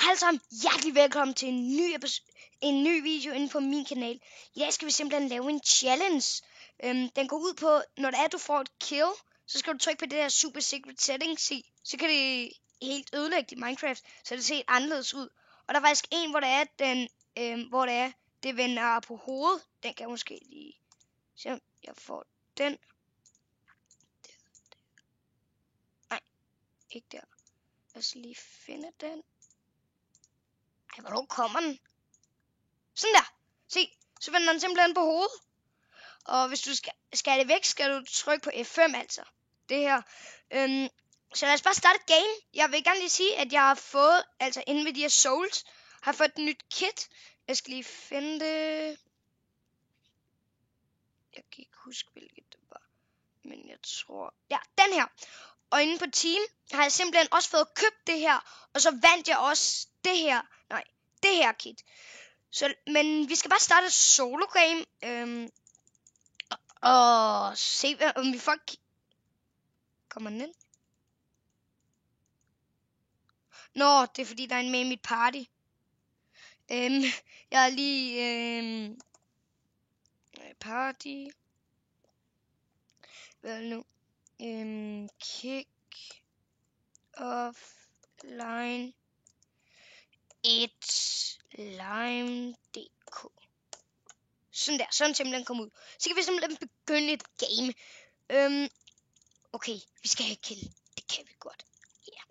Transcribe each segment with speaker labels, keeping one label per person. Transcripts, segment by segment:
Speaker 1: Alle sammen, hjertelig velkommen til en ny video inde på min kanal. I dag skal vi simpelthen lave en challenge. Den går ud på, når det er, du får et kill, så skal du trykke på det der super secret settings. Så kan det helt ødelægge dit Minecraft, så det ser helt anderledes ud. Og der er faktisk en, hvor det vender på hovedet. Den kan jeg måske lige se, om jeg får den. Nej, ikke der. Lad os lige finde den. Ej, hvornår kommer den? Sådan der. Se, så vender den simpelthen på hovedet. Og hvis du skal det væk, skal du trykke på F5 altså. Det her. Så lad os bare starte et game. Jeg vil gerne lige sige, at jeg har fået, altså inden ved de her souls, har fået et nyt kit. Jeg skal lige finde det. Jeg kan ikke huske, hvilket det var. Men jeg tror, ja, den her. Og inde på Team har jeg simpelthen også fået købt det her. Og så vandt jeg også det her kit. Så, men vi skal bare starte et solo game. Og se, om vi får... Kommer den ind? Nå, det er fordi, der er en med i mit party. Jeg er lige... party. Hvad nu? Kick offline 1 lime.dk. Sådan der, sådan simpelthen komme ud. Så kan vi simpelthen begynde et game. Okay, vi skal have kill. Det kan vi godt. Ja.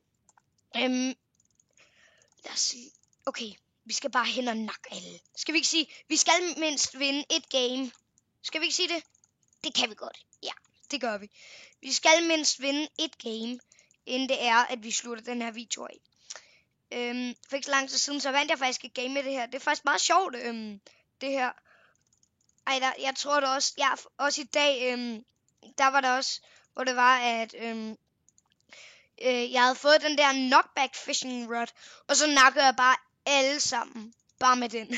Speaker 1: Lad os sige. Okay, vi skal bare hen og nakke alle. Skal vi ikke sige, vi skal mindst vinde et game. Skal vi ikke sige det? Det kan vi godt. Ja, det gør vi. Vi skal mindst vinde et game, inden det er, at vi slutter den her video af. For ikke så lang tid siden, så vandt jeg faktisk et game med det her. Det er faktisk meget sjovt, det her. Ej, jeg tror det også. Ja, også i dag, der var der også, hvor det var, at jeg havde fået den der knockback fishing rod, og så nakkede jeg bare alle sammen, bare med den.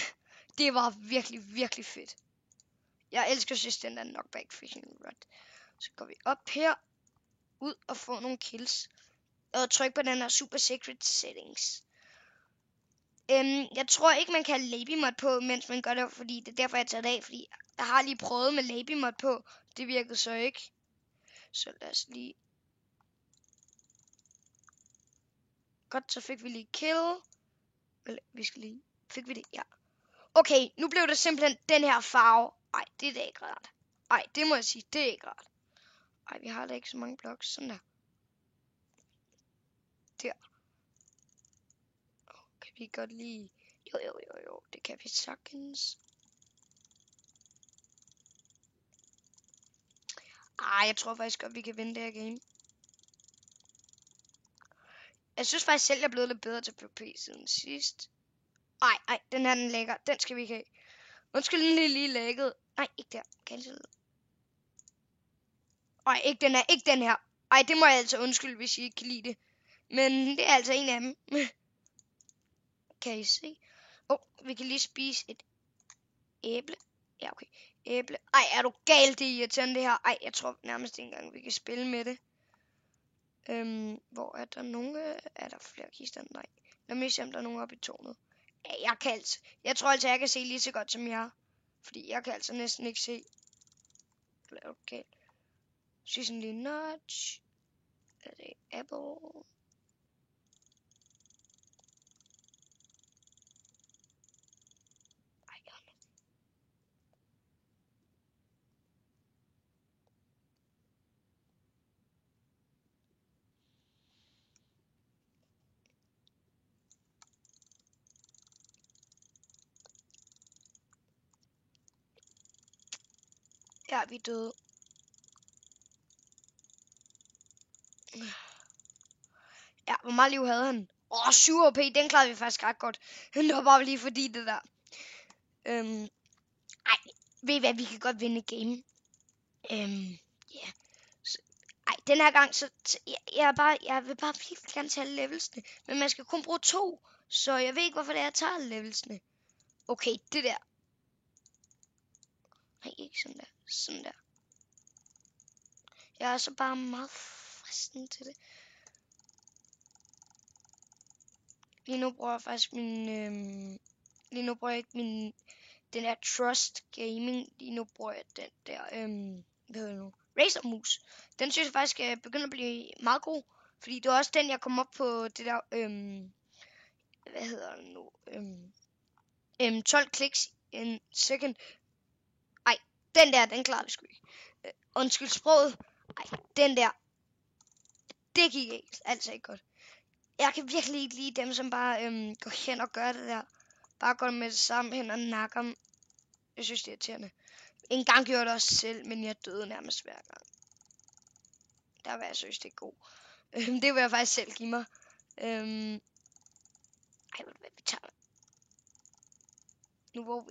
Speaker 1: Det var virkelig, virkelig fedt. Jeg elsker synes den der knockback fishing rod. Så går vi op her, ud og får nogle kills, og tryk på den her super secret settings. Jeg tror ikke, man kan have labymod på, mens man gør det, fordi det er derfor, jeg tager det af, fordi jeg har lige prøvet med labymod på. Det virkede så ikke. Så lad os lige... Godt, så fik vi lige kill. Vi skal lige... Fik vi det? Ja. Okay, nu blev det simpelthen den her farve. Ej, det er da ikke rart. Ej, det må jeg sige, det er ikke rart. Ej, vi har da ikke så mange blocks. Sådan der. Der. Kan vi godt lige... Jo, det kan vi sagtens. Ej, jeg tror faktisk godt, vi kan vinde det her game. Jeg synes faktisk selv, jeg er blevet lidt bedre til PvP siden sidst. Ej, den her, den lægger. Den skal vi ikke have. Undskyld, den lige lægget. Nej, ikke der. Cancel. Ej, ikke den her. Ej, det må jeg altså undskylde, hvis I ikke kan lide det. Men det er altså en af dem. Kan I se? Vi kan lige spise et æble. Ja, okay. Æble. Ej, er du galt, det er irriterende det her. Ej, jeg tror nærmest ikke engang, vi kan spille med det. Hvor er der nogen? Er der flere kister? Nej. Lad mig se, om der er nogen oppe i tårnet. Ja, jeg tror altså, jeg kan se lige så godt som jer. Fordi jeg kan altså næsten ikke se. Okay. Seasonally notch. Er det apple? Ja, vi er døde. Ja, hvor meget liv havde han? 7 OP, den klarede vi faktisk ret godt. Det var bare lige fordi det der. Ej, ved I hvad, vi kan godt vinde game. Ja. Ej, den her gang, så jeg vil bare virkelig gerne tage levelsene. Men man skal kun bruge 2. Så jeg ved ikke, hvorfor det er, jeg tager levelsene. Okay, det der. Nej, ikke sådan der. Sådan der. Jeg er så bare meget fristen til det. Lige nu bruger jeg faktisk lige nu bruger jeg ikke den der Trust Gaming. Lige nu bruger jeg den der, hvad hedder det nu? Razer Mus. Den synes jeg faktisk er begyndt at blive meget god. Fordi det var også den, jeg kom op på det der, hvad hedder det nu? 12 kliks en second. Ej, den der, den klarede vi sgu ikke. Undskyld sproget. Ej, den der. Det gik altså ikke godt. Jeg kan virkelig ikke lide dem, som bare går hen og gør det der. Bare går med det samme hen og nakker dem. Jeg synes, det er irriterende. En gang gjorde jeg det også selv, men jeg døde nærmest hver gang. Der var jeg synes, det er god. Det vil jeg faktisk selv give mig. Ej, hvad vi tager. Nu hvor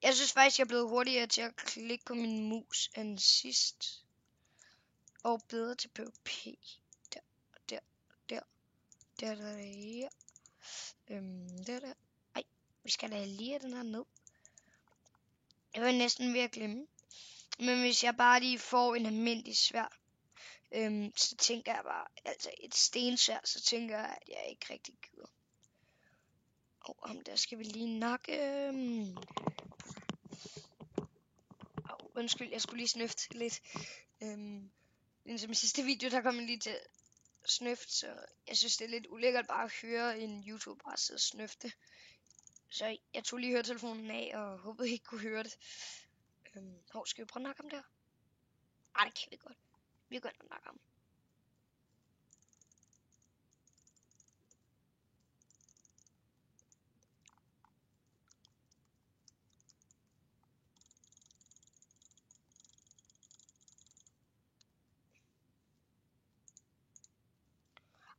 Speaker 1: jeg synes faktisk, jeg er blevet hurtigere til at klikke på min mus end sidst. Og bedre til PvP. Der. Der. Ej, vi skal da lige den her ned. Jeg var næsten ved at glemme. Men hvis jeg bare lige får en almindelig sværd, så tænker jeg bare, altså et stensværd, så tænker jeg, at jeg ikke rigtig gider. Der skal vi lige nakke. Undskyld, jeg skulle lige snøfte lidt. Ligesom i sidste video, der kom jeg lige til snøft, så jeg synes, det er lidt ulækkert bare at høre en YouTuber bare sidde og snøfte. Så jeg tog lige høretelefonen af, og håbede I ikke kunne høre det. Skal vi prøve at nakke ham der? Ej, det kan vi godt. Vi går ind og nakke ham.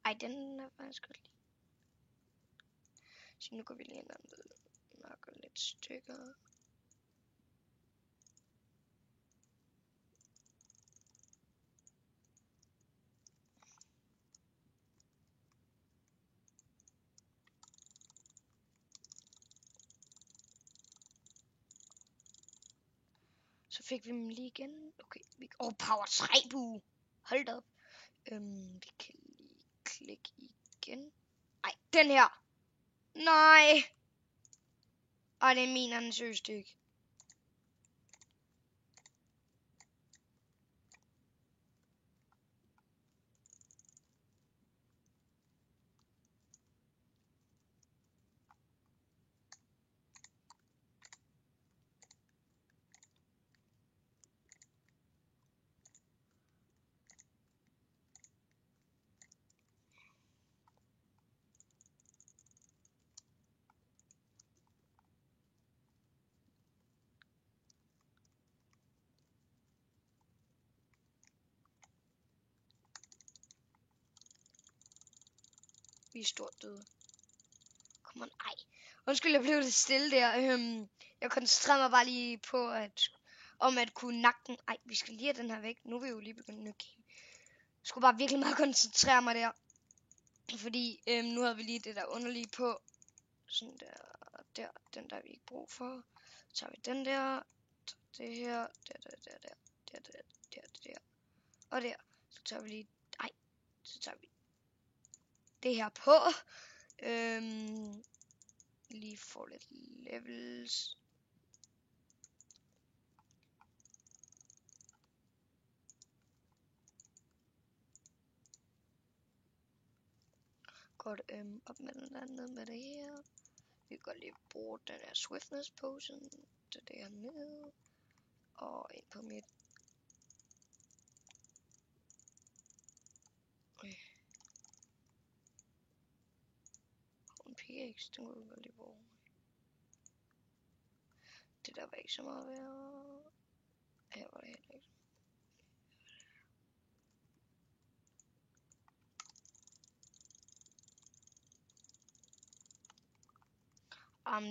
Speaker 1: Ej, den er faktisk godt lige. Så nu går vi lige ind og nakker lidt stykker. Så fik vi dem lige igen. Okay, power 3 bue. Hold da op. Vi kan lige klikke igen. Ej, den her. Nej. Ej, det er min anden søstik. Vi er stort døde. Kom on, ej. Undskyld, jeg blev lidt stille der. Jeg koncentrerede mig bare lige på, at kunne nakke den. Ej, vi skal lige have den her væk. Nu er vi jo lige begyndt at game. Jeg skulle bare virkelig meget koncentrere mig der. Fordi nu havde vi lige det der underlige på. Sådan der. Den der vi ikke brug for. Så tager vi den der. Det her. Der. Og der. Så tager vi lige. Ej. Så tager vi det her på. Lige få lidt levels. Godt op med den der, ned med det her. Vi kan lige bruge den her swiftness potion til det her ned. Og ind på mit. En pickaxe, den kunne vi godt lige bruge. Det der var ikke så meget værd. Her var det heller ikke.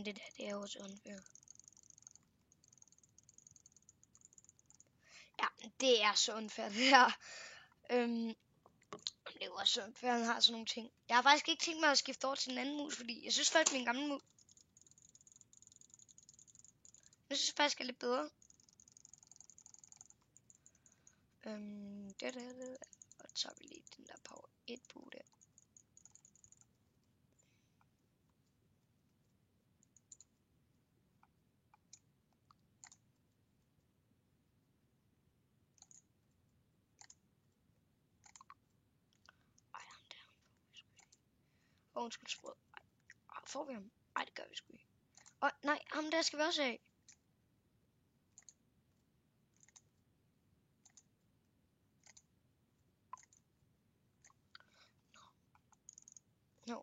Speaker 1: Det der, det er også unfair. Ja, det er så unfair det her. Det er jo også så unfair, han har sådan nogle ting. Jeg har faktisk ikke tænkt mig at skifte over til en anden mus, fordi jeg synes faktisk, min gamle mus. Jeg synes faktisk, det er lidt bedre. Det. Og så tager vi lige den der power 1 bue der. Undskyld. Får vi ham? Ej, det gør vi sgu ikke. Nej, ham der skal vi også have. No.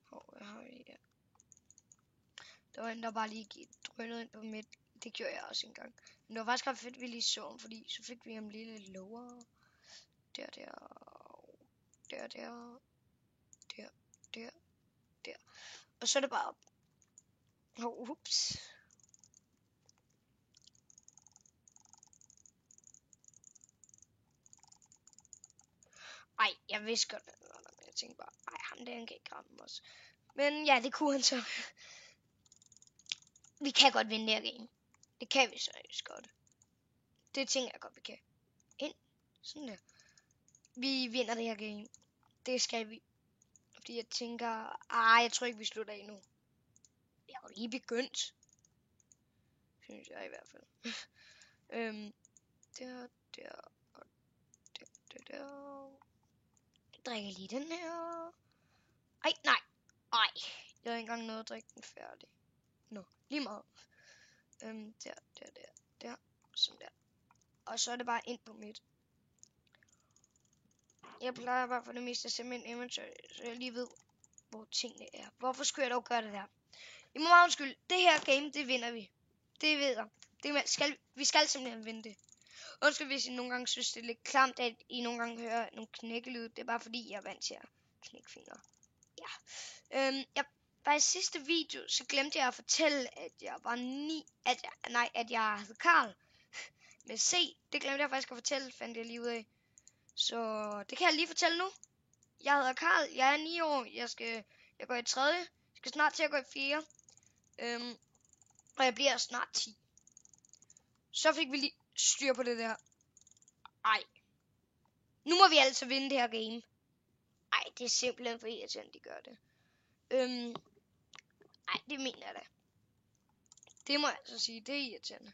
Speaker 1: Hvad har vi her? Der var en, der bare lige drønede ind på midt. Det gjorde jeg også engang. Men det var faktisk ret fedt, vi lige så ham, fordi så fik vi ham lige lidt lavere. Der. Og så er det bare op. Ups. Ej, jeg vidste godt, at det var der, men jeg tænkte bare, ej, ham der, han kan ikke ramme os. Men ja, det kunne han så. Vi kan godt vinde det her game. Det kan vi seriøst godt. Det tænker jeg godt, vi kan. Ind. Sådan der. Vi vinder det her game. Det skal vi. Fordi jeg tænker, jeg tror ikke, vi slutter af nu. Jeg har jo lige begyndt. Synes jeg i hvert fald. Der. Jeg drikker lige den her. Nej. Jeg havde ikke engang nået at drikke den færdig. Nå, lige meget. Der. Sådan der. Og så er det bare ind på midt. Jeg plejer bare for det meste at sætte min inventory, så jeg lige ved, hvor tingene er. Hvorfor skulle jeg dog gøre det der? I må meget undskylde. Det her game, det vinder vi. Det ved jeg. Vi skal simpelthen vinde det. Undskyld, hvis I nogle gange synes, det er lidt klamt, at I nogle gange hører nogle knækkelyde. Det er bare fordi, jeg er vant til at knække fingre. Ja. Bare i sidste video, så glemte jeg at fortælle, at jeg var at jeg hed Karl. Med C, det glemte jeg faktisk at fortælle, fandt jeg lige ud af. Så det kan jeg lige fortælle nu. Jeg hedder Karl, jeg er 9 år, jeg går i 3. Jeg skal snart til at gå i 4. Og jeg bliver snart 10. Så fik vi lige styr på det der. Ej. Nu må vi altså vinde det her game. Ej, det er simpelthen for irriterende, de gør det. Ej, det mener jeg da. Det må jeg altså sige, det er irriterende.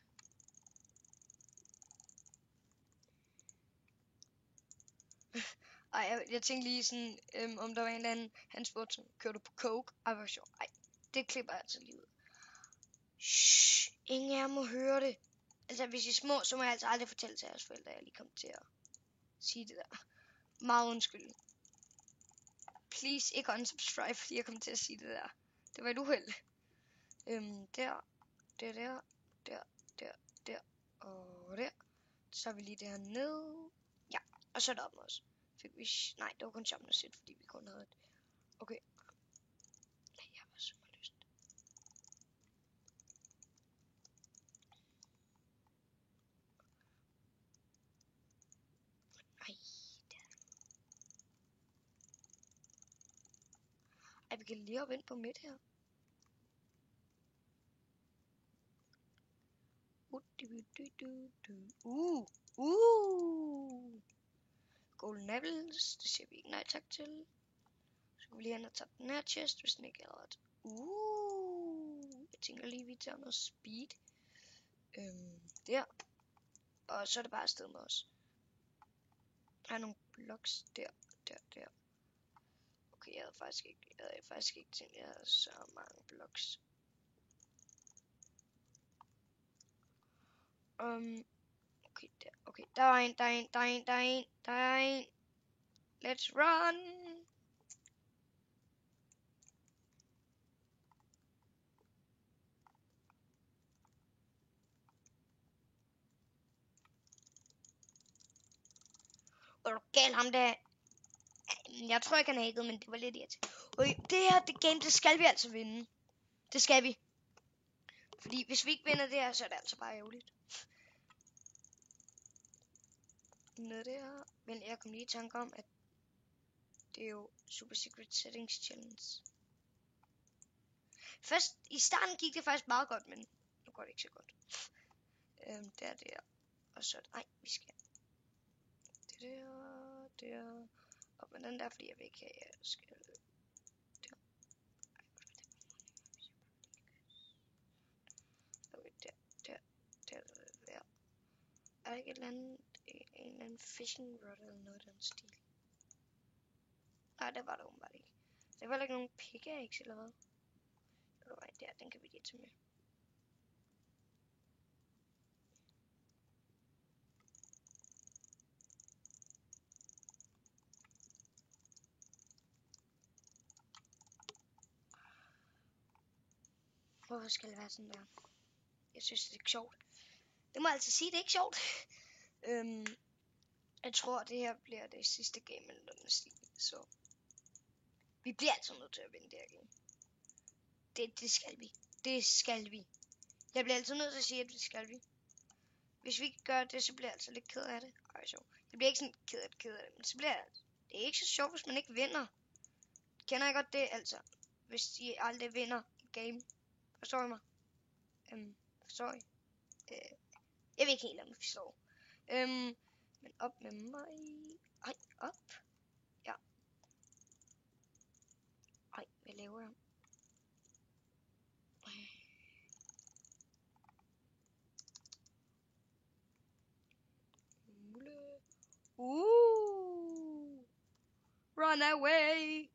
Speaker 1: Ej, jeg tænkte lige sådan, om der var en eller anden, han spurgte sådan, kører du på coke? Ej, hvor sjovt. Ej, det klipper jeg altså lige ud. Shhh, ingen af jer må høre det. Altså, hvis I er små, så må jeg altså aldrig fortælle til jeres forældre, at jeg lige kom til at sige det der. Meget undskyld. Please, ikke unsubscribe, fordi jeg kom til at sige det der. Det var et uheld. Der, og der. Så har vi lige det her ned. Ja, og så er det op med os. Fik vi... Nej, det var kun sammen at sætte, fordi vi kun havde et... Okay. Nej, jeg var super lyst. Ej, ej, vi kan lige hoppe ind på midt her. Golden apples, det siger vi ikke nej tak til. Så kan vi lige hen og tage den her chest, hvis den ikke er ret. Jeg tænker lige, vi tager noget speed. Der. Og så er det bare afsted med os. Der er nogle blocks der. Okay, jeg havde faktisk ikke tænkt, at jeg havde så mange blocks. Okay, der er en. Let's run! Og galt ham der. Jeg tror ikke han hackede, men det var lidt irriterende. Okay, det game, det skal vi altså vinde. Det skal vi. Fordi hvis vi ikke vinder det her, så er det altså bare ærgerligt. Noget der. Men jeg kom lige i tanke om, at det er jo Super Secret Settings Challenge. Først i starten gik det faktisk meget godt, men nu går det ikke så godt. Der. Og så, nej, vi skal. Der. Op med den der, fordi jeg vil ikke have, jeg skal. Der. Okay, der. Er der ikke en eller anden fishing rod eller noget af den stil? Nej, det var der åbenbart ikke. Det var ikke nogen pickaxe eller hvad? Nej, der, den kan vi lige tage med. Hvorfor skal det være sådan der? Jeg synes, det er ikke sjovt. Det må jeg altid sige, det er ikke sjovt. Jeg tror, det her bliver det sidste game med den stil, så vi bliver altså nødt til at vinde det her game. Det skal vi. Det skal vi. Jeg bliver altid nødt til at sige, at det skal vi. Hvis vi ikke gør det, så bliver jeg altså lidt ked af det. Ej, så. Jeg bliver ikke sådan ked af det, men så bliver jeg... Det er ikke så sjovt, hvis man ikke vinder. Kender jeg godt det, altså? Hvis I aldrig vinder et game. Forstår I mig? Forstår I? Jeg ved ikke helt, om I forstår. Men op med mig. Ej, op. Ja. Ej, hvad laver jeg? Run away.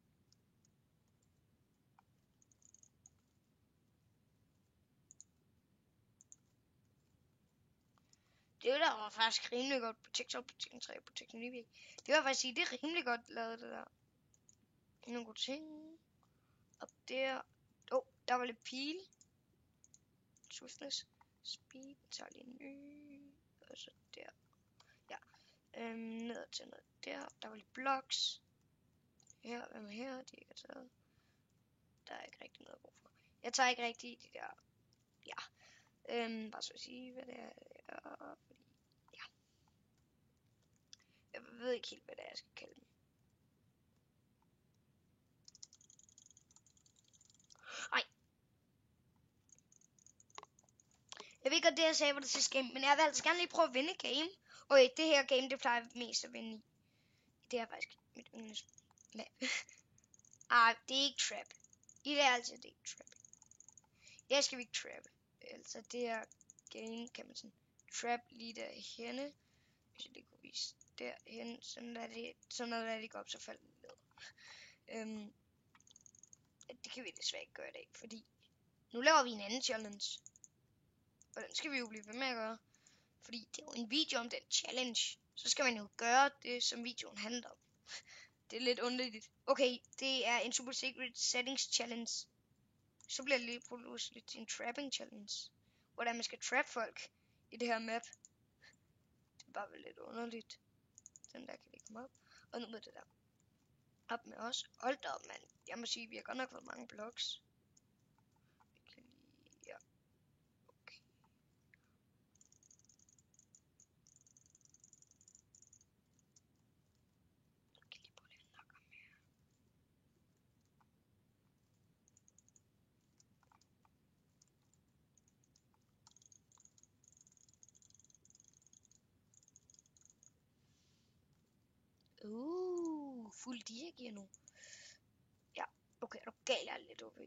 Speaker 1: Det var faktisk rimelig godt på TikTok, på TikTok 3, på TikTok 9. Det var faktisk sige, det er rimelig godt lavet det der. Nogle gode ting. Op der. Der var lidt pil. Swiftness. Speed. Så lige en ny. Og så der. Ja. Ned til noget der. Der var lidt blocks. Her, hvad med her? De ikke har taget. Der er ikke rigtig noget brug for. Jeg tager ikke rigtig de der. Ja. Bare så at sige, hvad det er. Fordi, ja. Jeg ved ikke helt, hvad det er, jeg skal kalde dem. Ej. Jeg ved godt, det jeg sagde var det sidste game, men jeg vil altså gerne lige prøve at vinde et game. Og i det her game, det plejer jeg mest at vinde i. Det er faktisk mit yndlings. Nej. Det er ikke trap. I det er altid det er ikke trap. Jeg skal vi ikke trap. Altså det her game kan man sådan trap lige derhenne. Hvis jeg lige kunne vise derhen, sådan der det går op, så falder det ned. Det kan vi desværre ikke gøre i dag, fordi nu laver vi en anden challenge. Og den skal vi jo blive ved med at gøre. Fordi det er jo en video om den challenge. Så skal man jo gøre det, som videoen handler om. Det er lidt underligt. Okay, det er en super secret settings challenge. Så bliver det lige pludselig til en trapping challenge. Hvordan man skal trappe folk i det her map. Det er bare lidt underligt. Den der kan vi komme op. Og nu med det der. Op med os. Hold da op, mand. Jeg må sige, vi har godt nok fået mange blocks. Ja. Okay. Fuld dirigere nu. Ja, okay, er du gal, jeg er lidt OP.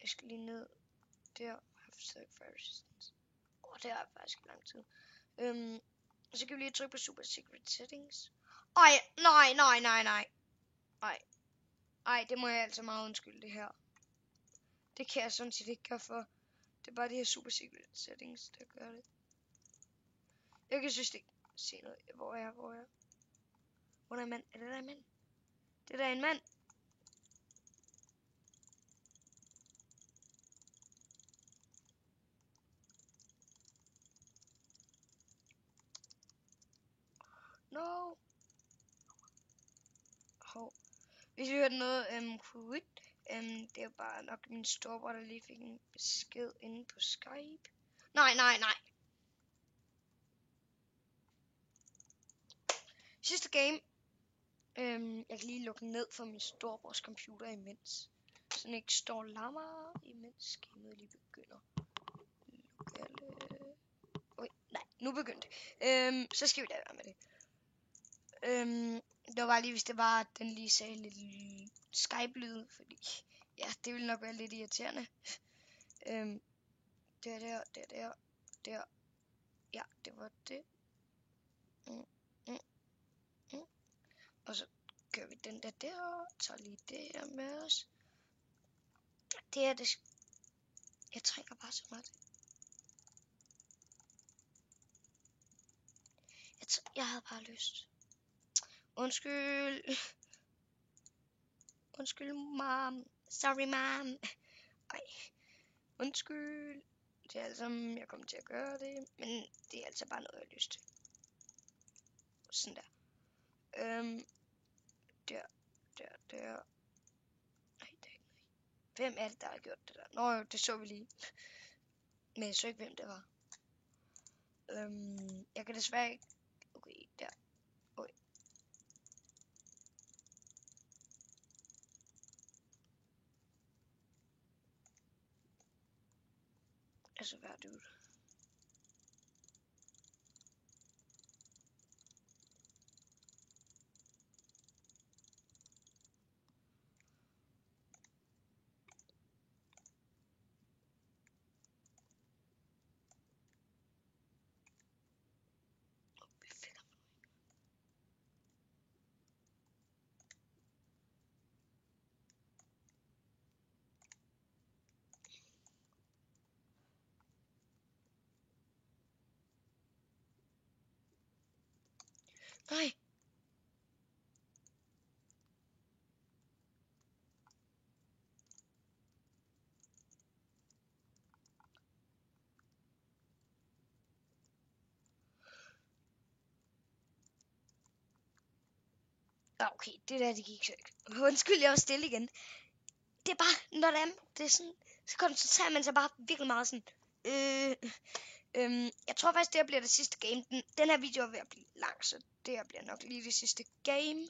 Speaker 1: Jeg skal lige ned. Der have circle fire resistance. Det er faktisk lang tid. Så kan vi lige trykke på super secret settings. Nej. Ej, det må jeg altså meget undskylde det her. Det kan jeg sådan set ikke gøre for. Det er bare de her super secret settings, der gør det. Jeg kan synes ikke se noget. Hvor er jeg? Hvor er en mand? Er det der en mand? Det der er en mand. No. Hvis vi hørte noget quit, det er bare nok min storebror, der lige fik en besked inde på Skype. Nej. Sidste game. Jeg kan lige lukke ned for min storebrors computer imens. Så den ikke står lammer, imens gamet lige begynder. Nej, nu begyndte. Så skal vi lade være med det. Det var bare lige, hvis det var, at den lige sagde lidt Skype-lyd, fordi ja, det ville nok være lidt irriterende. Det der. Ja, det var det. Og så gør vi den der. Tager lige det her med os. Det er det. Jeg trænger bare så meget. Jeg havde bare lyst. Undskyld. Undskyld, mom. Sorry, mom. Ej. Undskyld. Det er altså, jeg kommer til at gøre det. Men det er altså bare noget, jeg har lyst til. Sådan der. Der. Nej, det er ikke noget. Hvem er det, der har gjort det der? Nå jo, det så vi lige. Men jeg så ikke, hvem det var. Jeg kan desværre ikke. Okay, der. Okay. Altså, hvad er det? Nej. Okay, det der, det gik så ikke. Undskyld, jeg var stille igen. Det er bare, når det er sådan, så koncentrerer man sig bare virkelig meget sådan. Jeg tror faktisk, det her bliver det sidste game. Den her video er ved at blive lang, så det her bliver nok lige det sidste game.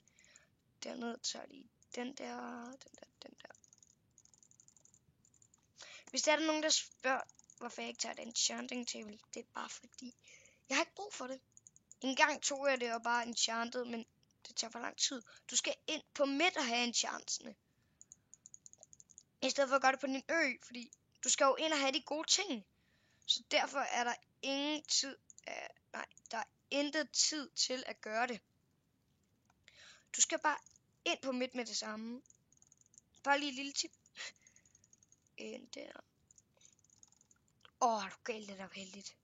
Speaker 1: Dernede tager lige den der. Hvis der er nogen, der spørger, hvorfor jeg ikke tager den enchanting table, det er bare fordi, jeg har ikke brug for det. En gang tog jeg det og bare enchanted, men det tager for lang tid. Du skal ind på midt og have enchantene. I stedet for at gøre det på din ø, fordi du skal jo ind og have de gode ting. Så derfor er der ingen tid, der er intet tid til at gøre det. Du skal bare ind på midt med det samme. Bare lige et lille tip. Ind der. Er du galt, det er da heldigt.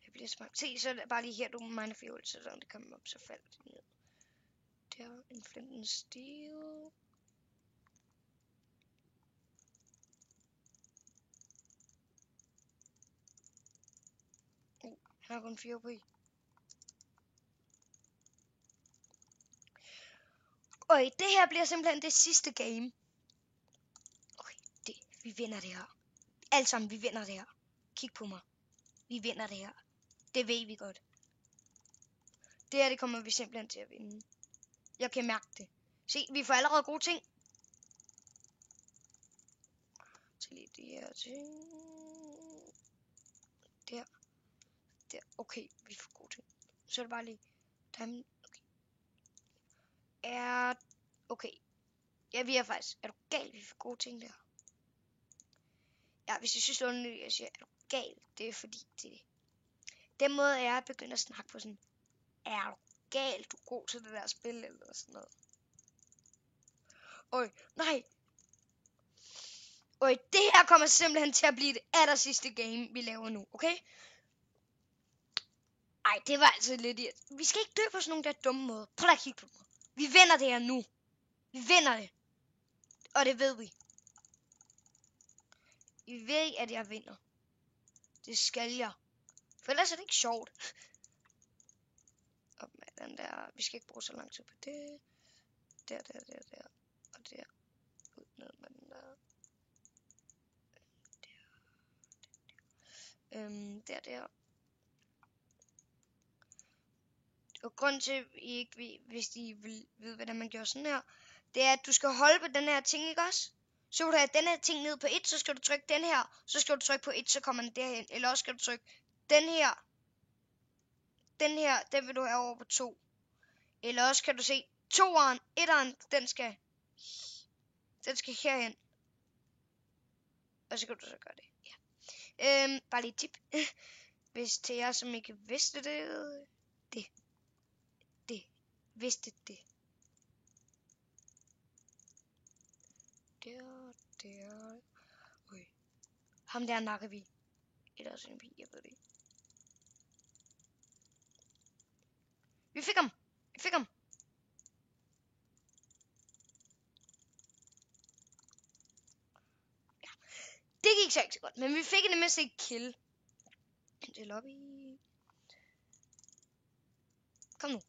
Speaker 1: Det bliver smart. Se, så er det bare lige her, du miner fuel, så når det kommer op, så falder det ned. Der en flint and steel. Han har kun 4 på i. Og det her bliver simpelthen det sidste game. Okay, vi vinder det her. Alle sammen, vi vinder det her. Kig på mig. Vi vinder det her. Det ved vi godt. Det her, det kommer vi simpelthen til at vinde. Jeg kan mærke det. Se, vi får allerede gode ting. Så lige de her ting. Der. Okay, vi får gode ting. Så er det bare lige. Okay. Ja, vi er faktisk. Er du gal? Vi får gode ting der. Ja, hvis jeg synes, det er underligt, jeg siger, er du gal? Det er fordi, det. Den måde, jeg begynder at snakke på sådan, er du gal? Du er god til det der spil, eller sådan noget. Nej. Det her kommer simpelthen til at blive det aller sidste game, vi laver nu, okay? Ej, det var altså lidt irriterende. Vi skal ikke dø på sådan nogle der dumme måder. Prøv at kigge på mig. Vi vinder det her nu. Vi vinder det. Og det ved vi. I ved, at jeg vinder. Det skal jeg. For ellers er det ikke sjovt. Op med den der. Vi skal ikke bruge så lang tid på det. Der. Og der. Ud ned med den der. Der. Og grunden til, at I ikke ved, hvis I vil vide, hvordan man gjorde sådan her, det er, at du skal holde på den her ting, ikke også? Så vil du have den her ting ned på 1, så skal du trykke den her, så skal du trykke på 1, så kommer den derhen. Eller også skal du trykke den her. Den vil du have over på 2. Eller også kan du se 2'eren, 1'eren, den skal herhen. Og så kan du så gøre det. Ja. Bare lige et tip. Hvis til jer, som ikke vidste det. Det. Vidste det. Der. Okay. Ham der nakker vi. Eller også en pige, jeg ved det ikke. Vi fik ham. Ja. Det gik så ikke så godt, men vi fik i det mindste et kill. Til lobby. Kom nu.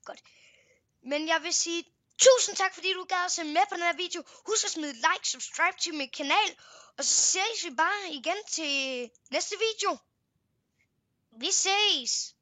Speaker 1: Godt. Men jeg vil sige tusind tak, fordi du gad at se med på den her video. Husk at smide like, subscribe til min kanal. Og så ses vi bare igen til næste video. Vi ses.